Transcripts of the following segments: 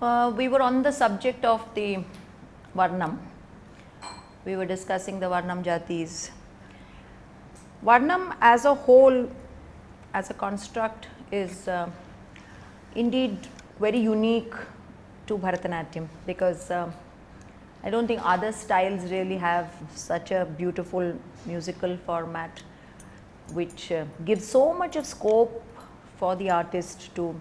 We were on the subject of the Varnam. We were discussing the Varnam Jatis. Varnam as a whole, as a construct, is indeed very unique to Bharatanatyam, because I don't think other styles really have such a beautiful musical format which gives so much of scope for the artist to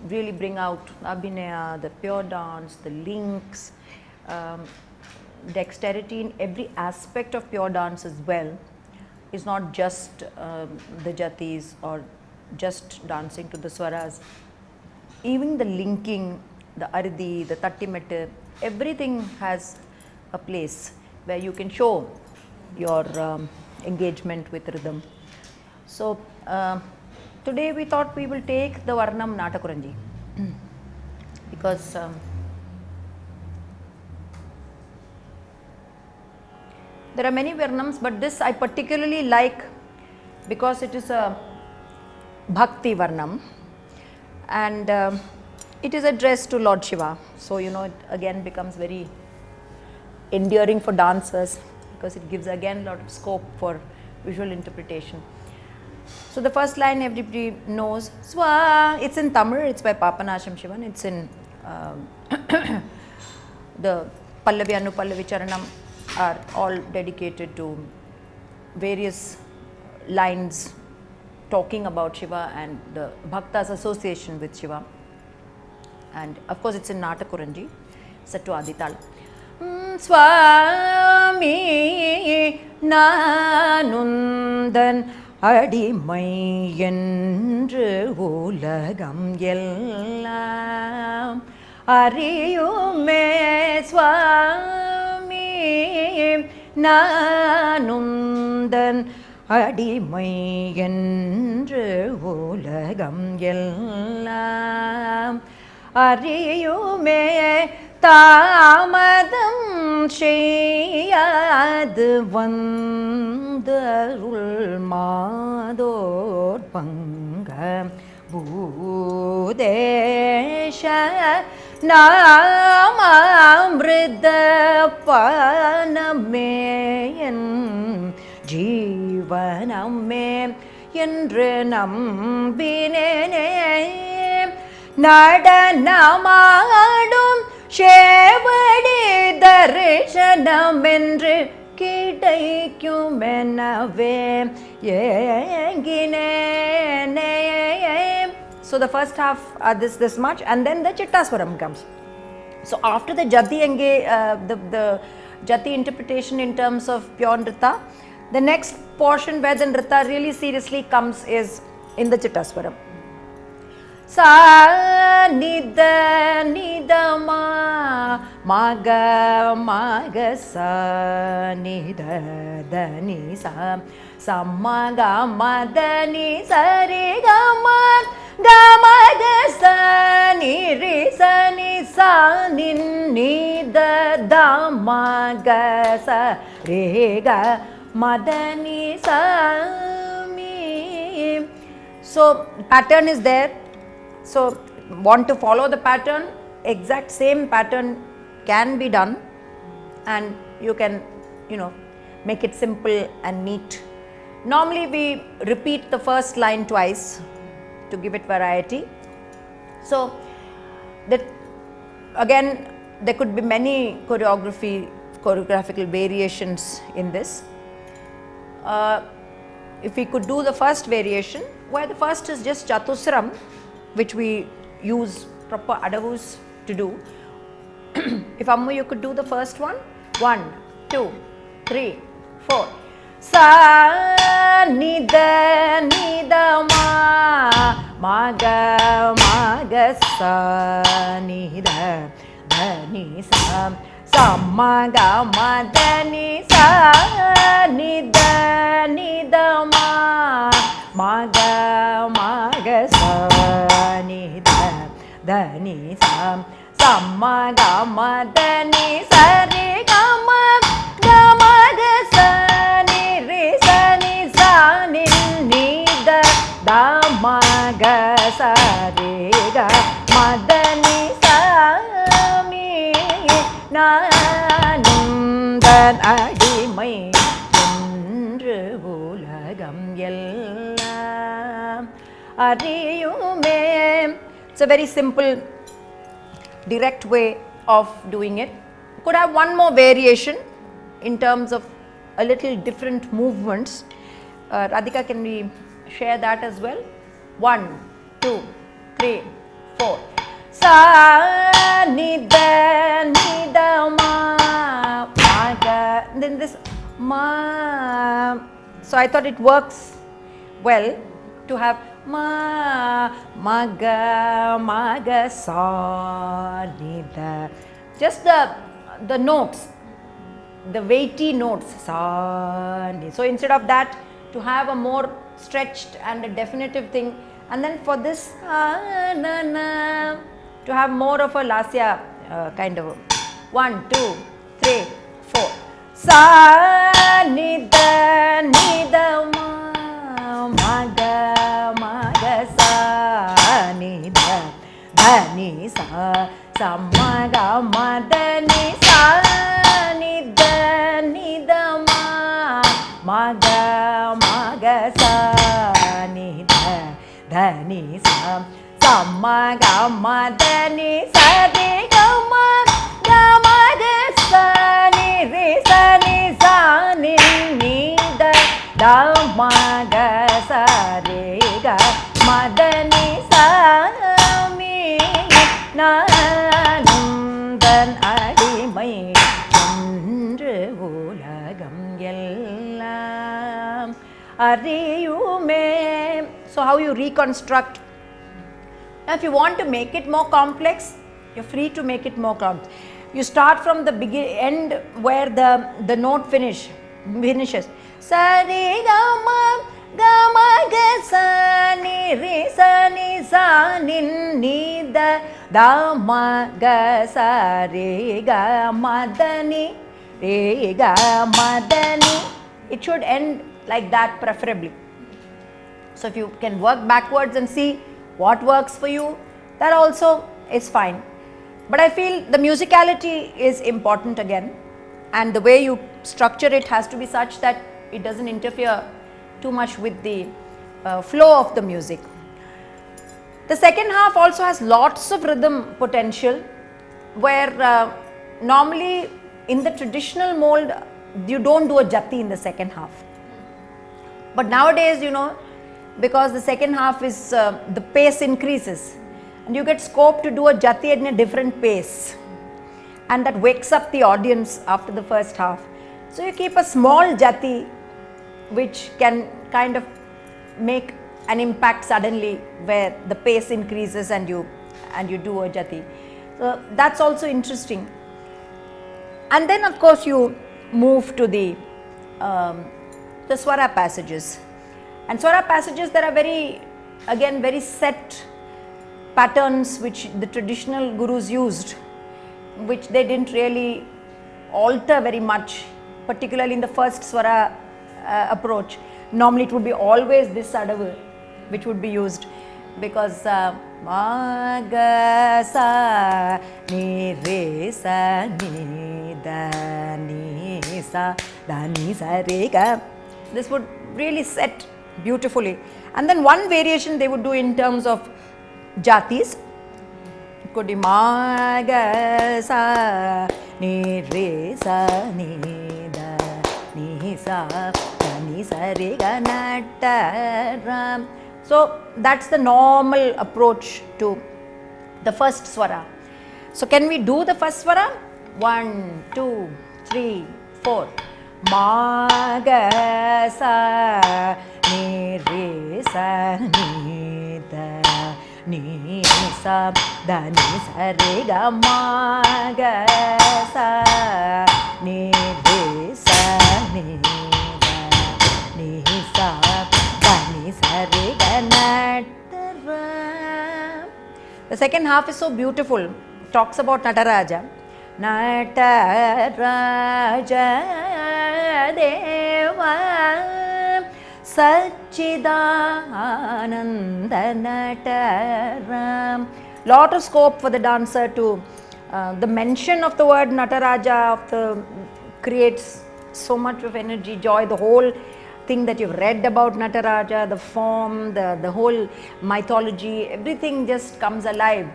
really bring out abhinaya, the pure dance, the links, dexterity in every aspect of pure dance as well. It's not just the jatis or just dancing to the swaras. Even the linking, the ardi, the tattimettu, everything has a place where you can show your engagement with rhythm. So today we thought we will take the Varnam Natakurunji because there are many Varnams, but this I particularly like because it is a Bhakti Varnam and it is addressed to Lord Shiva. So, you know, it again becomes very endearing for dancers because it gives again a lot of scope for visual interpretation. So, the first line everybody knows, Swa, it's in Tamil, it's by Papanasham Shivan, it's in the Pallavi Anupallavi Charanam are all dedicated to various lines talking about Shiva and the Bhakta's association with Shiva. And of course, it's in Natakurunji, set to Aditala. Swami Nanundan Adimai Endru Ulagam Yellam Ariyume Swami Nanundan Adimai Endru Ulagam Yellam Ariyume Tamadam Sheyadu Vandarul Mador Panga Budesha Namamrida Panameyan Jivaname Yendre Nambinene நடனமாடும் சேவடி தரிசனம் என்று கிடைக்குமெனவே ஏங்கினேனே. So the first half this much, and then the Chittaswaram comes. So after the Jati the Jati interpretation in terms of pure Nritta, the next portion where the Nritta really seriously comes is in the Chittaswaram. Sa nida nida ma ga sa nida da ni sa ma ga ni sa re ga ma ga sa ni re sa ni da ma ga sa re ga ni sa mi. So pattern is there. So, want to follow the pattern, exact same pattern can be done and you can, you know, make it simple and neat. Normally we repeat the first line twice to give it variety. So, that again there could be many choreographical variations in this. If we could do the first variation, where the first is just Chatusram, which we use proper adavus to do. If Ammu you could do the first one, 1, 2, 3, 4. Sa nida nida ma ga sa nida da ni sa ma ga da ni sa nida ma ga sa ni da ni sa ma ga da ni sa re ga ma ga sa ni re sa ni da ma ga sa re ga ma da ni Nandan adimai endru ulagam ellam ariyume. It's a very simple, direct way of doing it. Could have one more variation in terms of a little different movements. Radhika, can we share that as well? 1, 2, 3, 4. Sa ni da ma ma ga. Then this ma. So I thought it works well to have ma ga sa ni da. Just the notes, the weighty notes, sa ni. So instead of that, to have a more stretched and a definitive thing, and then for this na na, to have more of a lasya kind of 1, 2, 3, 4. Sa ni da ma ga sa ni da ni sa ma ga ma da ni sa ni da ma ga sa ni da ni sa ma ga ma da ni sa re ga ma ga sa ni re sa ni ni da ma ga sa re ga ma da ni sa mi nandan adimai endru ulagam ellam ariyume. So how you reconstruct. Now if you want to make it more complex, you're free to make it more complex. You start from the end where the note finishes. Sa re ga ma ga sa ni re sa ni da ma ga sa re ga ma da ni re ga ma da ni. It should end like that preferably. So if you can work backwards and see what works for you, that also is fine. But I feel the musicality is important again, and the way you structure it has to be such that it doesn't interfere too much with the flow of the music. The second half also has lots of rhythm potential, where normally in the traditional mold you don't do a jati in the second half. But nowadays, because the second half is the pace increases and you get scope to do a jati at a different pace, and that wakes up the audience after the first half. So you keep a small jati which can kind of make an impact suddenly, where the pace increases and you do a jati. So that's also interesting. And then of course you move to the swara passages. And swara passages, there are very set patterns which the traditional gurus used, which they didn't really alter very much, particularly in the first swara approach. Normally it would be always this sadavu which would be used, because ma ga sa ni re sa ni da ni sa re ga. This would really set beautifully. And then one variation they would do in terms of jatis. It could be ma ga sa ni re sa ni da ni sa ni sa re ga Nataram. So that's the normal approach to the first swara. So can we do the first swara? 1, 2, 3, 4. Ma ga sa ni re sa ni da ni sa da ni sa re ga ma ga sa ni re sa ni da ni sa da ni sa re ga Nataram. The second half is so beautiful. It talks about Nataraja. Nataraja Deva Satchidananda Nataram. Lot of scope for the dancer to the mention of the word Nataraja creates so much of energy, joy, the whole thing that you've read about Nataraja, the form, the whole mythology, everything just comes alive.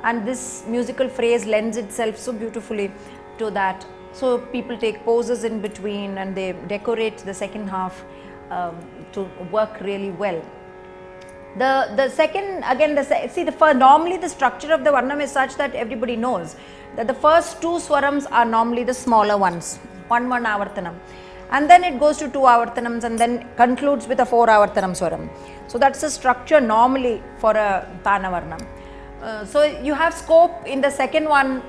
And this musical phrase lends itself so beautifully to that. So people take poses in between and they decorate the second half to work really well. The second, again, normally the structure of the Varnam is such that everybody knows that the first two swarams are normally the smaller ones, one avartanam. And then it goes to 2 avartanams and then concludes with a 4 avartanam swaram. So that's the structure normally for a Tana Varnam. So you have scope in the second one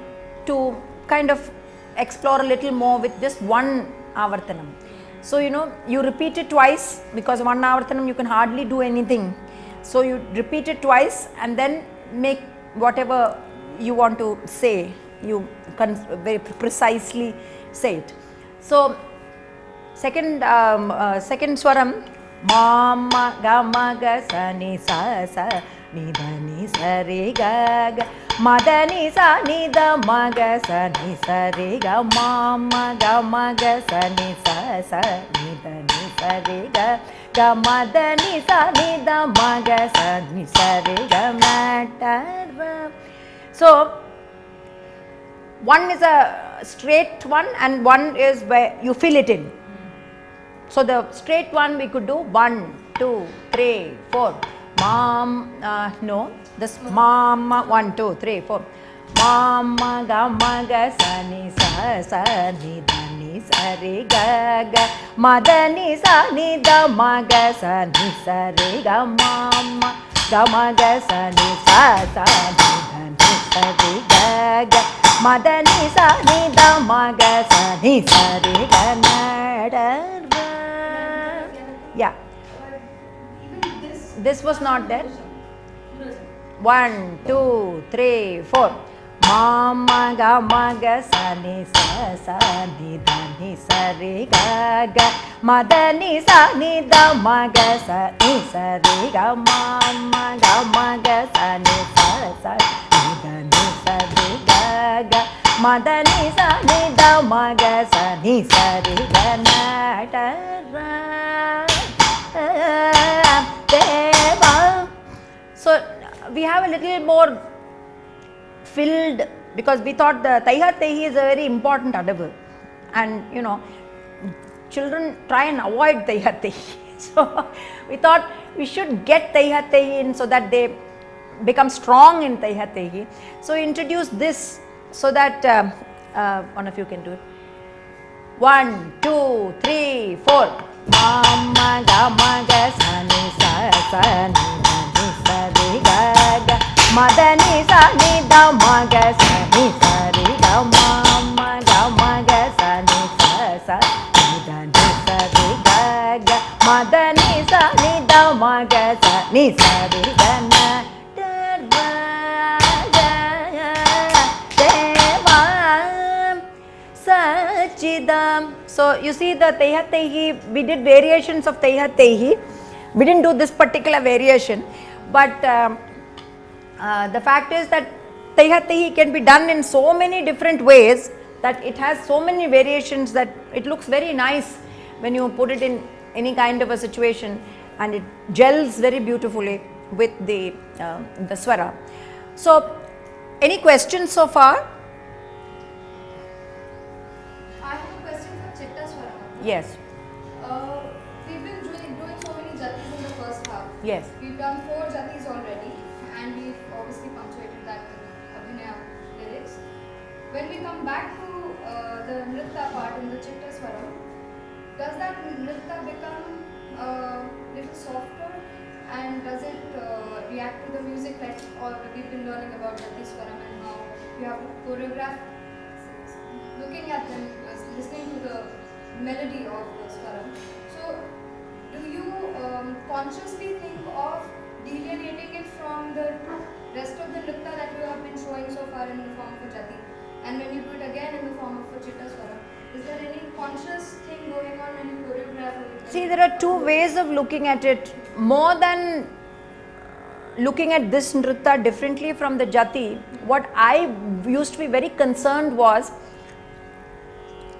to kind of explore a little more with just 1 avartanam. So you repeat it twice, because 1 avartanam you can hardly do anything. So you repeat it twice and then make whatever you want to say, you can very precisely say it. So second swaram, mama gama ga sa ni sa sa ni da ni sa re ga ga, ma da ni sa ni da ma ga sa ni sa re ga, mama gama ga sa ni sa sa ni da ni sa re ga ga, ma da ni sa ni da ma ga sa ni sa re ga, matter. So one is a straight one and one is where you fill it in. So the straight one we could do 1, 2, 3, 4. This mama 1, 2, 3, 4. Mama ga ma ga sa ni sa sa ni da ni sa re ga ga, ma da ni sa ni da ma ga sa ni sa re ga, mama ga ma ga sa ni sa sa ni da ni sa re ga ga, ma da ni sa ni da ma ga sa ni sa re ga, na da. Yeah. This was not there. 1, 2, 3, 4. Mama ga ma ga sa ni sa sa ni da ni sa re ga ga, ma da ni sa ni da ma ga sa ni sa re ga, mama ga ma ga sa ni sa sa ni da ni sa re ga ga, ma da ni sa ni da ma ga sa ni sa re ga, na da ra deva. So we have a little more filled, because we thought the Taiha Tehi is a very important adabu, and children try and avoid Taiha Tehi. So we thought we should get Taiha Tehi in so that they become strong in Taiha Tehi. So we introduced this so that one of you can do it. 1, 2, 3, 4. Mama ga ma ga sa ni sa sa ni da ni sa re ga ga, ma da ni sa ni da ma ga sa ni sa re ga, mama ga ma ga sa ni sa sa ni da ni sa re ga ga, ma da ni sa ni da ma ga sa ni sa re ga, na da ra deva Sachidam. So you see the Taiha Tehi, we did variations of Taiha Tehi. We didn't do this particular variation, but the fact is that Taiha Tehi can be done in so many different ways that it has so many variations that it looks very nice when you put it in any kind of a situation, and it gels very beautifully with the swara. So any questions so far? I have a question for Chitta Swara. Yes. We've been doing so many jatis in the first half. Yes. We've done 4 jatis already, and we've obviously punctuated that with Abhinaya lyrics. When we come back to the Nritta part in the Chitta Swara, does that Nritta become a little softer, and does it react to the music like we've been learning about Jati Swaram and how you have to choreograph looking at them, listening to the melody of the Swaram. So do you consciously think of delineating it from the rest of the Nritta that you have been showing so far in the form of a Jati, and when you do it again in the form of a Chitta Swaram? Is there any conscious thing going on when you choreograph? See, there are 2 ways of looking at it. More than looking at this Nritta differently from the Jati, what I used to be very concerned was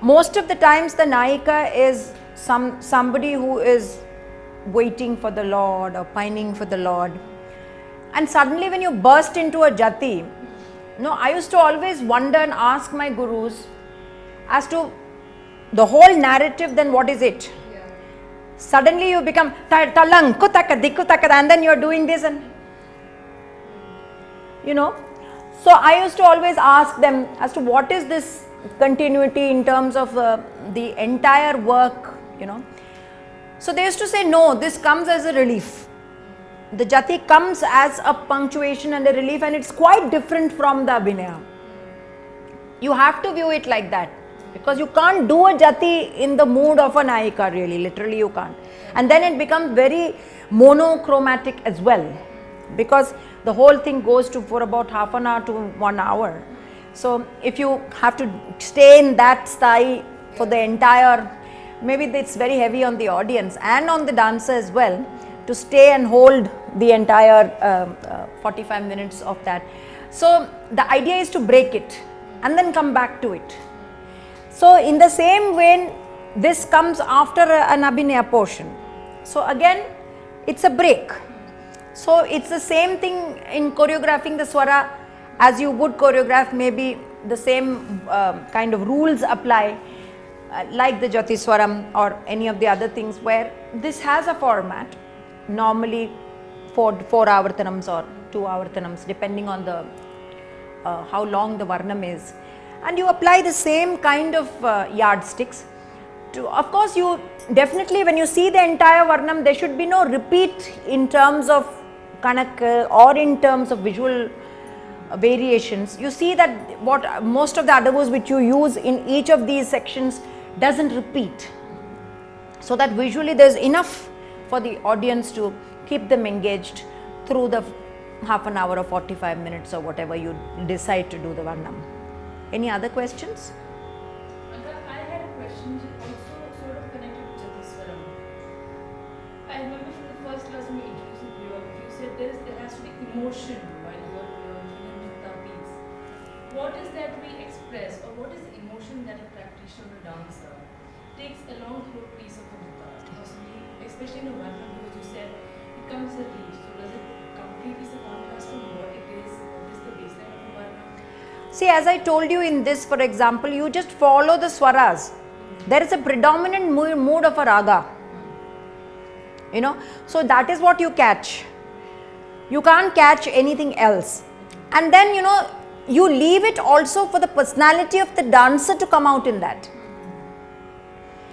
most of the times the Nayika is somebody who is waiting for the Lord or pining for the Lord. And suddenly when you burst into a jati, I used to always wonder and ask my gurus as to the whole narrative, then what is it? Yeah. Suddenly you become talang, kutaka, dikutaka, and then you are doing this and So I used to always ask them as to what is this continuity in terms of the entire work, So they used to say, no, this comes as a relief. The jati comes as a punctuation and a relief, and it's quite different from the abhinaya. You have to view it like that, because you can't do a jati in the mood of a Nayika, really, literally you can't. And then it becomes very monochromatic as well, because the whole thing goes for about half an hour to 1 hour. So if you have to stay in that style for the entire, maybe it's very heavy on the audience and on the dancer as well, to stay and hold the entire 45 minutes of that. So the idea is to break it and then come back to it. So in the same way, this comes after an abhinaya portion. So again, it's a break. So it's the same thing in choreographing the swara. As you would choreograph, maybe the same kind of rules apply, like the jati swaram or any of the other things, where this has a format, normally 4 avartanams or 2 avartanams, depending on the how long the varnam is, and you apply the same kind of yardsticks. Of course, you definitely, when you see the entire varnam, there should be no repeat in terms of kanak or in terms of visual variations. You see that what most of the adavus which you use in each of these sections doesn't repeat, so that visually there's enough for the audience to keep them engaged through the half an hour or 45 minutes or whatever you decide to do the varnam. Any other questions? I had a question also sort of connected to Jati Swaram. I remember from the first class when you introduced the choreography, you said there has to be emotion while you are doing Nritta piece. What is that we express, or what is the emotion that a practitioner or dancer takes along through a piece of Nritta? Possibly, especially in a varnam, because you said it comes as a relief. So does it completely is a contrast from what it is? What is the baseline of a varnam? See, as I told you in this, for example, you just follow the swaras. There is a predominant mood of a raga. So that is what you catch. You can't catch anything else. And then, you leave it also for the personality of the dancer to come out in that.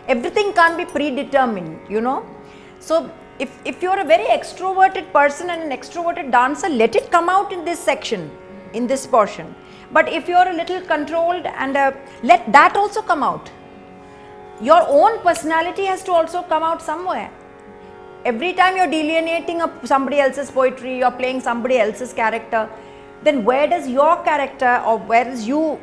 Everything can't be predetermined, So if you're a very extroverted person and an extroverted dancer, let it come out in this section, in this portion. But if you're a little controlled, and let that also come out. Your own personality has to also come out somewhere. Every time you're delineating somebody else's poetry, you're playing somebody else's character, then where does your character, or where is your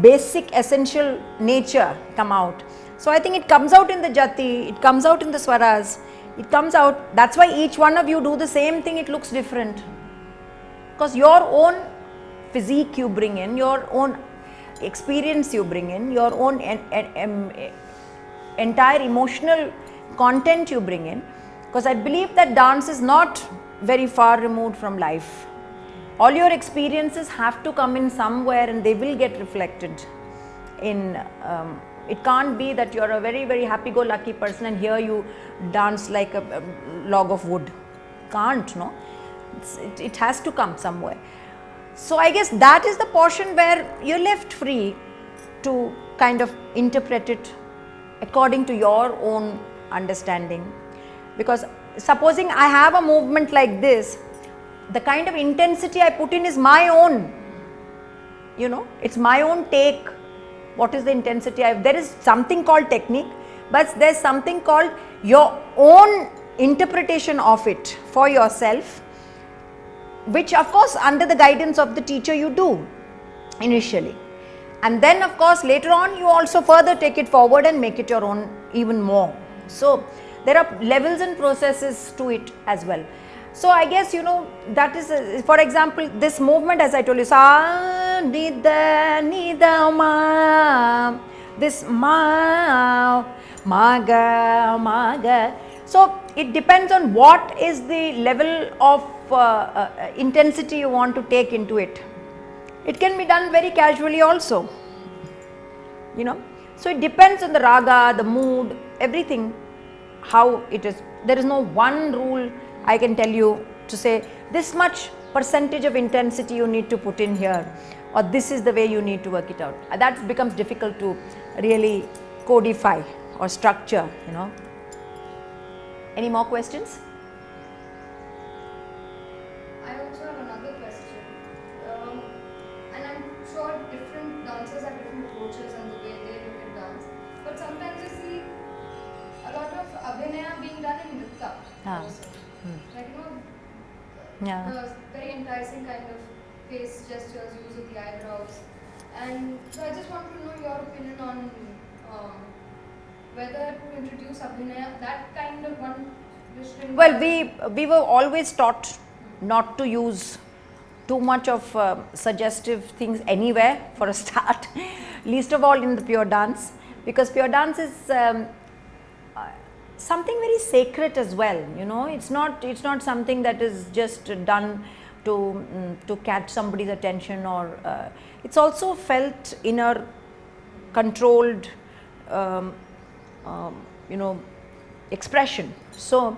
basic essential nature come out? So I think it comes out in the jati, it comes out in the swaras, it comes out. That's why each one of you do the same thing, it looks different. Because your own physique you bring in, your own experience you bring in, your own entire emotional content you bring in. Because I believe that dance is not very far removed from life. All your experiences have to come in somewhere, and they will get reflected in. It can't be that you're a very, very happy-go-lucky person and here you dance like a log of wood. Can't, no? It has to come somewhere. So I guess that is the portion where you're left free to kind of interpret it according to your own understanding. Because supposing I have a movement like this, the kind of intensity I put in is my own. It's my own take. What is the intensity? There is something called technique, but there's something called your own interpretation of it for yourself, which of course under the guidance of the teacher you do initially. And then of course later on you also further take it forward and make it your own even more. So there are levels and processes to it as well. So I guess that is, for example, this movement, as I told you, sa ni da ma, this ma ga. So it depends on what is the level of intensity you want to take into it. It can be done very casually also, you know. So it depends on the raga, the mood, everything, how it is. There is no one rule I can tell you to say this much percentage of intensity you need to put in here, or this is the way you need to work it out. That becomes difficult to really codify or structure, you know. Any more questions? I also have another question. And I'm sure different dancers have different approaches and the way they look at dance. But sometimes I see a lot of abhinaya being done in nritta. Also. Like, you know, the very enticing kind of face gestures, use of the eyebrows. And so I just want to know your opinion on whether to introduce abhinaya, that kind of one. Well, we were always taught not to use too much of suggestive things anywhere for a start, least of all in the pure dance, because pure dance is something very sacred as well, you know. It's not something that is just done to catch somebody's attention, or it's also felt inner, controlled, you know, expression. So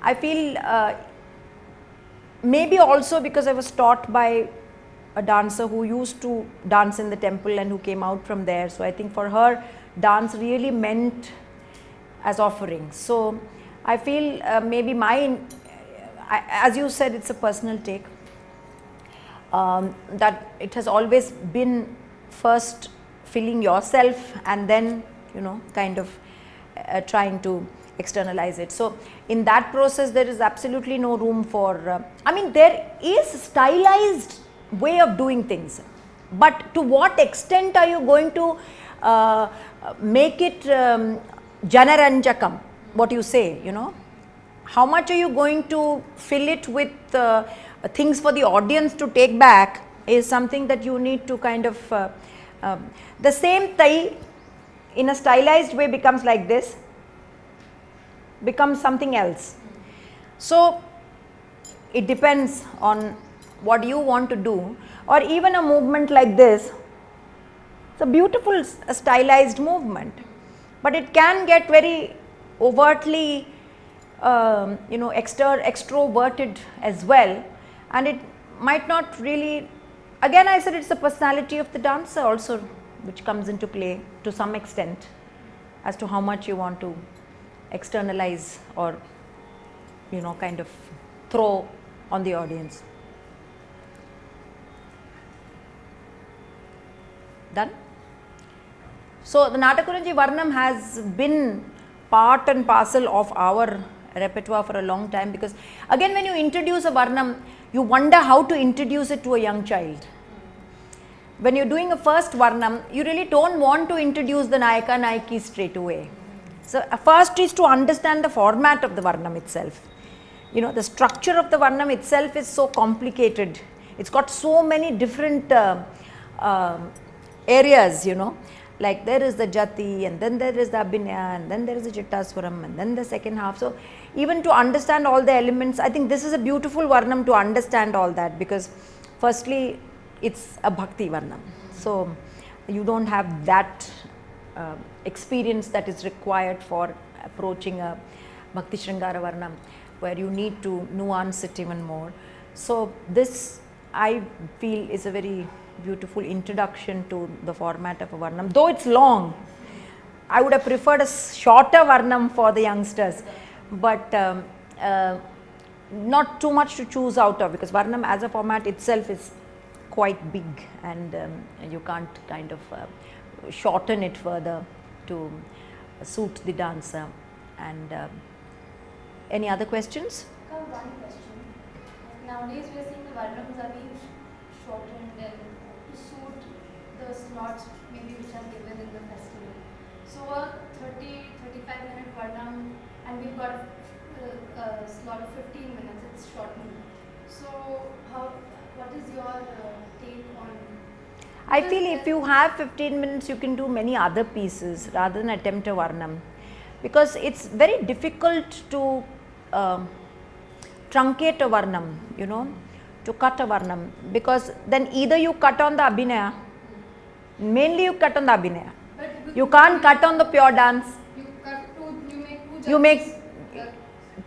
I feel maybe also because I was taught by a dancer who used to dance in the temple and who came out from there, so I think for her dance really meant as offering. So I feel maybe as you said, it's a personal take, that it has always been first filling yourself and then, you know, kind of trying to externalize it. So in that process there is absolutely no room for I mean, there is stylized way of doing things, but to what extent are you going to make it janaranjakam, what you say, you know, how much are you going to fill it with things for the audience to take back, is something that you need to kind of the same thai in a stylized way becomes like this, becomes something else. So it depends on what you want to do, or even a movement like this. It's a beautiful stylized movement, but it can get very overtly you know, extroverted as well, and it might not really, again I said, it's the personality of the dancer also which comes into play to some extent as to how much you want to externalize or, you know, kind of throw on the audience. Done? So the Natakurunji Varnam has been part and parcel of our repertoire for a long time, because again when you introduce a Varnam, you wonder how to introduce it to a young child. When you're doing a first Varnam, you really don't want to introduce the Nayaka Nayaki straight away. So first is to understand the format of the Varnam itself. You know, the structure of the Varnam itself is so complicated. It's got so many different areas, you know, like there is the Jati, and then there is the Abhinaya, and then there is the Chittaswaram, and then the second half. So even to understand all the elements, I think this is a beautiful Varnam to understand all that, because firstly it's a Bhakti Varnam. So you don't have that experience that is required for approaching a Bhakti Sringara Varnam, where you need to nuance it even more. So this, I feel, is a very beautiful introduction to the format of a Varnam. Though it's long, I would have preferred a shorter Varnam for the youngsters, but not too much to choose out of, because Varnam as a format itself is quite big, and you can't kind of shorten it further to suit the dancer. And any other questions? One question. Nowadays we are seeing the Varnams are being shortened and to suit the slots maybe which are given in the festival. So a 30-35 minute Varnam, and we've got a slot of 15 minutes, it's shortened. So what is your take on? I feel if you have 15 minutes, you can do many other pieces rather than attempt a Varnam, because it's very difficult to truncate a Varnam, you know, to cut a Varnam, because then either you cut on the Abhinaya, mainly you cut on the Abhinaya, you can't cut on the pure dance. You cut two, you make two You make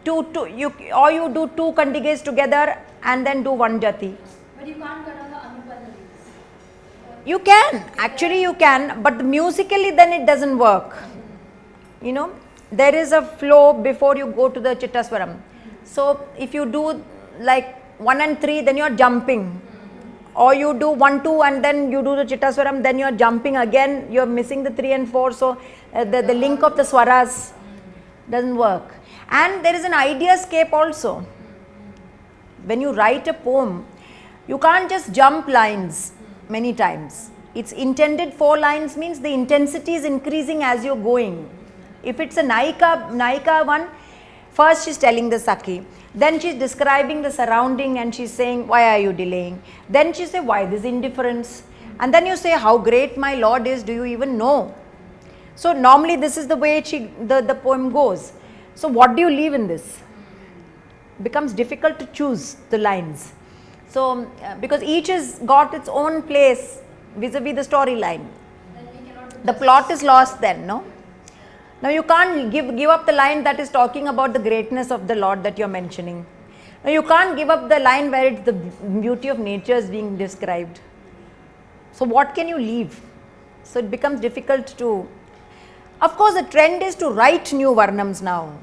jati. or you do 2 kandigas together and then do 1 jati. But you can't cut on the anupallavis. You can, actually you can, but musically then it doesn't work. You know, there is a flow before you go to the Chittaswaram. So if you do like 1 and 3, then you are jumping. Or you do 1, 2 and then you do the Chittaswaram, then you are jumping again, you are missing the 3 and 4. So the link of the swaras doesn't work. And there is an ideascape also. When you write a poem, you can't just jump lines many times. It's intended 4 lines means the intensity is increasing as you're going. If it's a Naika one, first she's telling the Sakhi, then she's describing the surrounding and she's saying, why are you delaying? Then she says, why this indifference? And then you say, how great my Lord is, do you even know? So normally this is the way the poem goes. So what do you leave in this? Becomes difficult to choose the lines. So because each has got its own place vis-a-vis the storyline. The plot is lost then, no? Now you can't give up the line that is talking about the greatness of the Lord that you are mentioning. Now you can't give up the line where it's the beauty of nature is being described. So what can you leave? So it becomes difficult to, of course the trend is to write new Varnams now,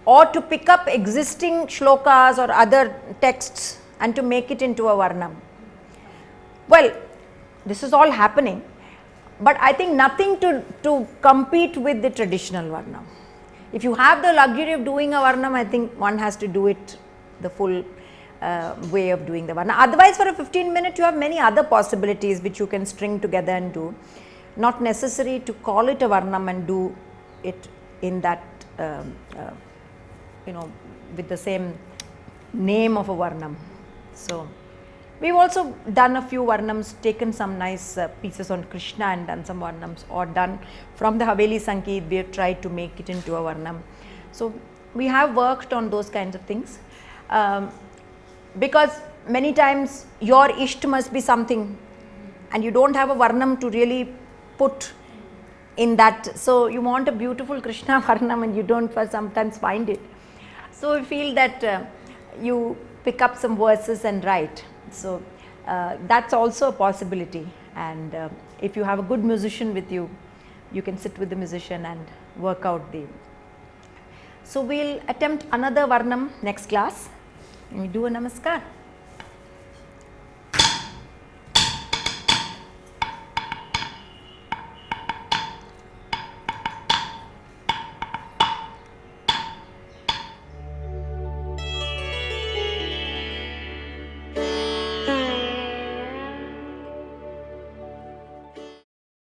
or to pick up existing shlokas or other texts and to make it into a Varnam. Well, this is all happening. But I think nothing to compete with the traditional Varnam. If you have the luxury of doing a Varnam, I think one has to do it the full way of doing the Varnam. Otherwise, for a 15 minute, you have many other possibilities which you can string together and do. Not necessary to call it a Varnam and do it in that, you know, with the same name of a Varnam. So we've also done a few Varnams, taken some nice pieces on Krishna and done some Varnams, or done from the Haveli Sangeet, we have tried to make it into a Varnam. So we have worked on those kinds of things, because many times your Isht must be something and you don't have a Varnam to really put in that. So you want a beautiful Krishna Varnam and you don't sometimes find it. So we feel that you pick up some verses and write. So that's also a possibility, and if you have a good musician with you, you can sit with the musician and work out the. So we'll attempt another Varnam next class. We do a Namaskar.